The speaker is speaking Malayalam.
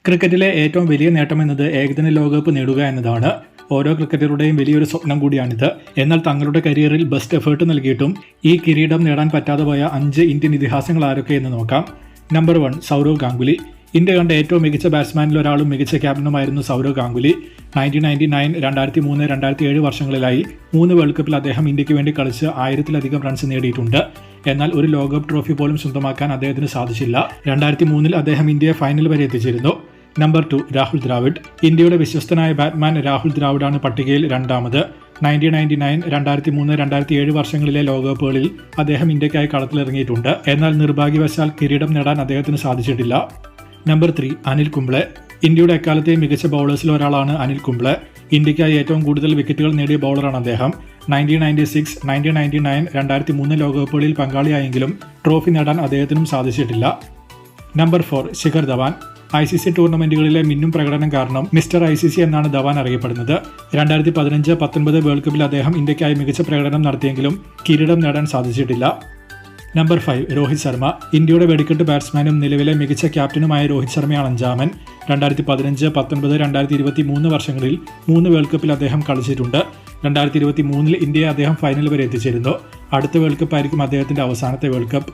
ക്രിക്കറ്റിലെ ഏറ്റവും വലിയ നേട്ടമെന്നത് ഏകദിന ലോകകപ്പ് നേടുക എന്നതാണ്. ഓരോ ക്രിക്കറ്ററുടെയും വലിയൊരു സ്വപ്നം കൂടിയാണിത്. എന്നാൽ തങ്ങളുടെ കരിയറിൽ ബെസ്റ്റ് എഫേർട്ട് നൽകിയിട്ടും ഈ കിരീടം നേടാൻ പറ്റാതെ പോയ 5 ഇന്ത്യൻ ഇതിഹാസങ്ങൾ ആരൊക്കെയെന്ന് നോക്കാം. നമ്പർ 1 സൗരവ് ഗാംഗുലി. ഇന്ത്യ കണ്ട ഏറ്റവും മികച്ച ബാറ്റ്സ്മാനിൽ ഒരാളും മികച്ച ക്യാപ്റ്റനുമായിരുന്നു സൗരവ് ഗാംഗുലി. 1999, 2003, 2007 വർഷങ്ങളിലായി 3 വേൾഡ് കപ്പിൽ അദ്ദേഹം ഇന്ത്യക്ക് വേണ്ടി കളിച്ച് 1000-ലധികം റൺസ് നേടിയിട്ടുണ്ട്. എന്നാൽ ഒരു ലോകകപ്പ് ട്രോഫി പോലും സ്വന്തമാക്കാൻ അദ്ദേഹത്തിന് സാധിച്ചില്ല. 2003 അദ്ദേഹം ഇന്ത്യയെ ഫൈനൽ വരെ എത്തിച്ചിരുന്നു. നമ്പർ 2 രാഹുൽ ദ്രാവിഡ്. ഇന്ത്യയുടെ വിശ്വസ്തനായ ബാറ്റ്മാൻ രാഹുൽ ദ്രാവിഡാണ് പട്ടികയിൽ രണ്ടാമത്. 1999, 2003, 2007 വർഷങ്ങളിലെ ലോകകപ്പുകളിൽ അദ്ദേഹം ഇന്ത്യക്കായി കളത്തിലിറങ്ങിയിട്ടുണ്ട്. എന്നാൽ നിർഭാഗ്യവശാൽ കിരീടം നേടാൻ അദ്ദേഹത്തിന് സാധിച്ചിട്ടില്ല. നമ്പർ 3 അനിൽ കുംബ്ലെ. ഇന്ത്യയുടെ എക്കാലത്തെയും മികച്ച ബൗളേഴ്സിൽ ഒരാളാണ് അനിൽ കുംബ്ലെ. ഇന്ത്യക്കായി ഏറ്റവും കൂടുതൽ വിക്കറ്റുകൾ നേടിയ ബൗളറാണ് അദ്ദേഹം. 1996, 1999, 2003 ലോകകപ്പുകളിൽ പങ്കാളിയായെങ്കിലും ട്രോഫി നേടാൻ അദ്ദേഹത്തിനും സാധിച്ചിട്ടില്ല. നമ്പർ 4 ശിഖർ ധവാൻ. ICC ടൂർണമെന്റുകളിലെ മിന്നും പ്രകടനം കാരണം മിസ്റ്റർ ICC എന്നാണ് ധവാൻ അറിയപ്പെടുന്നത്. 2015, 19 വേൾഡ് കപ്പിൽ അദ്ദേഹം ഇന്ത്യക്കായി മികച്ച പ്രകടനം നടത്തിയെങ്കിലും കിരീടം നേടാൻ സാധിച്ചിട്ടില്ല. നമ്പർ 5 രോഹിത് ശർമ്മ. ഇന്ത്യയുടെ വെടിക്കെട്ട് ബാറ്റ്സ്മാനും നിലവിലെ മികച്ച ക്യാപ്റ്റനുമായ രോഹിത് ശർമ്മയാണ് അഞ്ചാമൻ. 2015, 19, 2023 വർഷങ്ങളിൽ 3 വേൾഡ് കപ്പിൽ അദ്ദേഹം കളിച്ചിട്ടുണ്ട്. 2023 ഇന്ത്യയെ അദ്ദേഹം ഫൈനൽ വരെ എത്തിച്ചിരുന്നു. അടുത്ത വേൾഡ് കപ്പ് ആയിരിക്കും അദ്ദേഹത്തിന്റെ അവസാനത്തെ വേൾഡ് കപ്പ്.